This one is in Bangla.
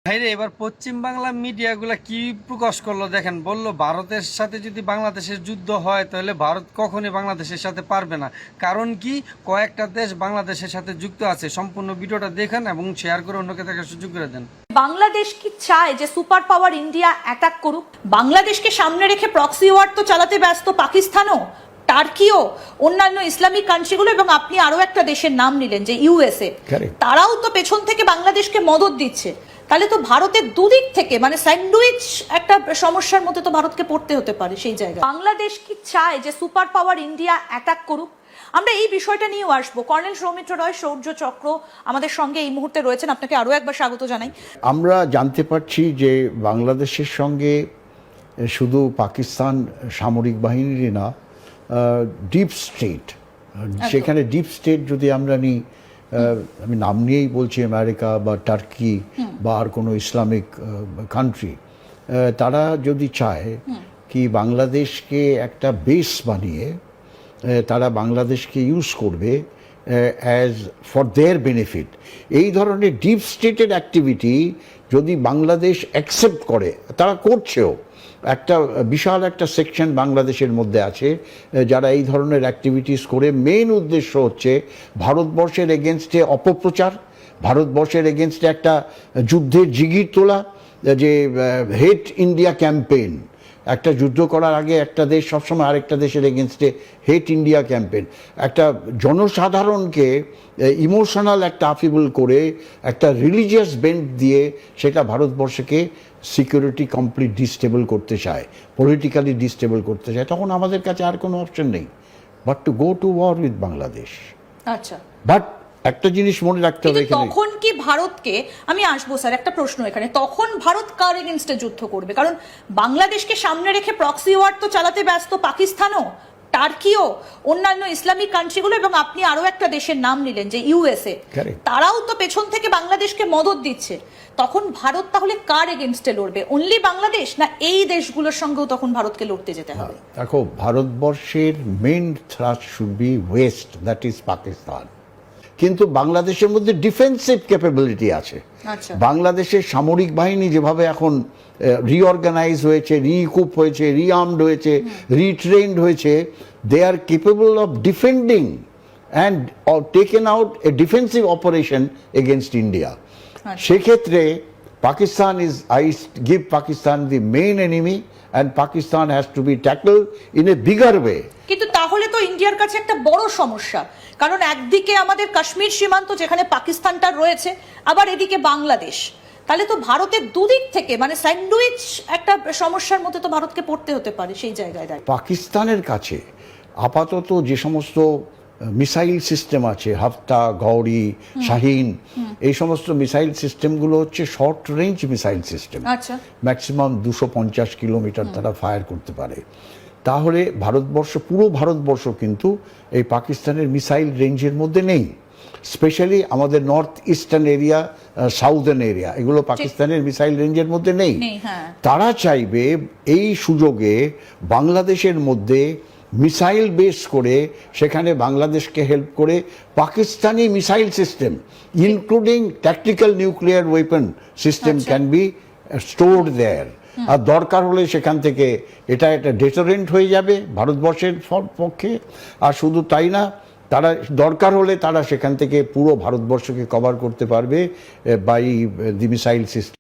ভাইরে এবার পশ্চিম বাংলা মিডিয়াগুলা কি প্রকাশ করলো দেখেন, বললো ভারতের সাথে যদি বাংলাদেশের যুদ্ধ হয় তাহলে ভারত কখনই বাংলাদেশের সাথে পারবে না। কারণ কি, কয়েকটা দেশ বাংলাদেশের সাথে যুক্ত আছে। সম্পূর্ণ ভিডিওটা দেখেন এবং শেয়ার করে অন্যকে দেখার সুযোগ করে দেন। বাংলাদেশ কি চায় যে সুপার পাওয়ার ইন্ডিয়া অ্যাটাক করুক? বাংলাদেশকে সামনে রেখে প্রক্সি ওয়ার তো চালাতে ব্যস্ত পাকিস্তানও, টার্কিও, অন্যান্য ইসলামিক কান্ট্রিগুলো, এবং আপনি আরো একটা দেশের নাম নিলেন যে ইউএসএ, তারাও তো পেছন থেকে বাংলাদেশকে মদত দিচ্ছে। তাহলে তো ভারতের দুদিক থেকে মানে স্যান্ডউইচ একটা সমস্যার মধ্যে তো ভারতকে পড়তে হতে পারে সেই জায়গায়। বাংলাদেশ কি চায় যে সুপার পাওয়ার ইন্ডিয়া অ্যাটাক করুক? আমরা এই বিষয়টা নিয়েও আসবো। কর্নেল সৌমিত্র রয় শৌর্য চক্র আমাদের সঙ্গে এই মুহূর্তে রয়েছেন, আপনাকে আরো একবার স্বাগত জানাই। আমরা জানতে পারছি যে বাংলাদেশের সঙ্গে শুধু পাকিস্তান সামরিক বাহিনীরই না, ডিপ স্টেট, সেখানে ডিপ স্টেট যদি আমরা নিই, আমি নাম নিয়েই বলছি, আমেরিকা বা টার্কি বা আর কোনো ইসলামিক কান্ট্রি, তারা যদি চায় কি বাংলাদেশকে একটা বেস বানিয়ে তারা বাংলাদেশকে ইউজ করবে অ্যাজ ফর দেয়ার বেনিফিট, এই ধরনের ডিপ স্টেটের অ্যাক্টিভিটি যদি বাংলাদেশ অ্যাকসেপ্ট করে, তারা করছেও, একটা বিশাল একটা সেকশন বাংলাদেশের মধ্যে আছে যারা এই ধরনের অ্যাক্টিভিটিস করে মেইন উদ্দেশ্য হচ্ছে ভারতবর্ষের এগেনস্টে অপপ্রচার, ভারতবর্ষের এগেনস্টে একটা যুদ্ধের জিগির তোলা, যে হেট ইন্ডিয়া ক্যাম্পেইন। একটা যুদ্ধ করার আগে একটা দেশ সবসময় আরেকটা দেশের এগেনস্টে হেট ইন্ডিয়া ক্যাম্পেইন, একটা জনসাধারণকে ইমোশনাল একটা আফিবল করে একটা রিলিজিয়াস বেন্ট দিয়ে সেটা ভারতবর্ষকে সিকিউরিটি কমপ্লিট ডিস্টেবল করতে চায়, পলিটিক্যালি ডিস্টেবল করতে চায়। তখন আমাদের কাছে আর কোনো অপশন নেই but to go to war with Bangladesh. আচ্ছা, বাট একটা জিনিস মনে রাখতে হবে, তখন কি ভারতকে, আমি আসবো স্যার, একটা প্রশ্ন এখানে, তখন ভারত কার এগেনস্টে যুদ্ধ করবে? কারণ বাংলাদেশকে সামনে রেখে প্রক্সি ওয়ার তো চালাতে ব্যস্ত পাকিস্তানও, টার্কিও, অন্যান্য ইসলামিক কান্ট্রিগুলো, এবং আপনি আরো একটা দেশের নাম নিলেন যে ইউএসএ, তারাও তো পেছন থেকে বাংলাদেশকে মদত দিচ্ছে। তখন ভারত তাহলে কার এগেনস্টে লড়বে? অনলি বাংলাদেশ, না এই দেশগুলোর সঙ্গেও তখন ভারতকে লড়তে যেতে হবে? দেখো, ভারতবর্ষের main thrust should be West, that is Pakistan. কিন্তু বাংলাদেশের মধ্যে ডিফেন্সিভ ক্যাপাবিলিটি আছে। বাংলাদেশের সামরিক বাহিনী যেভাবে এখন রিঅর্গানাইজ হয়েছে, রিইকুপ হয়েছে, রিআর্মড হয়েছে, রিট্রেন্ড হয়েছে, they are capable of defending and taken out a defensive operation against India. সেক্ষেত্রে Pakistan is, I give Pakistan the main enemy and Pakistan has to be tackled in a bigger way. কিন্তু তাহলে তো ইন্ডিয়ার কাছে একটা বড় সমস্যা, কারণ একদিকে আমাদের কাশ্মীর সীমান্ত যেখানে পাকিস্তানটা রয়েছে, আবার এদিকে বাংলাদেশ। তাহলে তো ভারতের দুদিক থেকে মানে স্যান্ডউইচ একটা সমস্যার মধ্যে তো ভারতকে পড়তে হতে পারে সেই জায়গায়। পাকিস্তানের কাছে আপাতত যে সমস্ত মিসাইল সিস্টেম আছে, হাফতা, গৌরি, শাহিন, এই সমস্ত মিসাইল সিস্টেমগুলো হচ্ছে short range missile system. Maximum 250 kilometre তারা ফায়ার করতে পারে। তাহলে ভারতবর্ষ, পুরো ভারতবর্ষ কিন্তু এই পাকিস্তানের মিসাইল রেঞ্জের মধ্যে নেই। স্পেশালি আমাদের north eastern area, southern area, এগুলো পাকিস্তানের মিসাইল রেঞ্জের মধ্যে নেই। তারা চাইবে এই সুযোগে বাংলাদেশের মধ্যে মিসাইল বেস করে সেখানে বাংলাদেশকে হেল্প করে Pakistani missile system including tactical nuclear weapon system can be stored there. আর দরকার হলে সেখান থেকে এটা একটা ডেটারেন্ট হয়ে যাবে ভারতবর্ষের পক্ষে। আর শুধু তাই না, তারা দরকার হলে তারা সেখান থেকে পুরো ভারতবর্ষকে কভার করতে পারবে বাই দি মিসাইল সিস্টেম।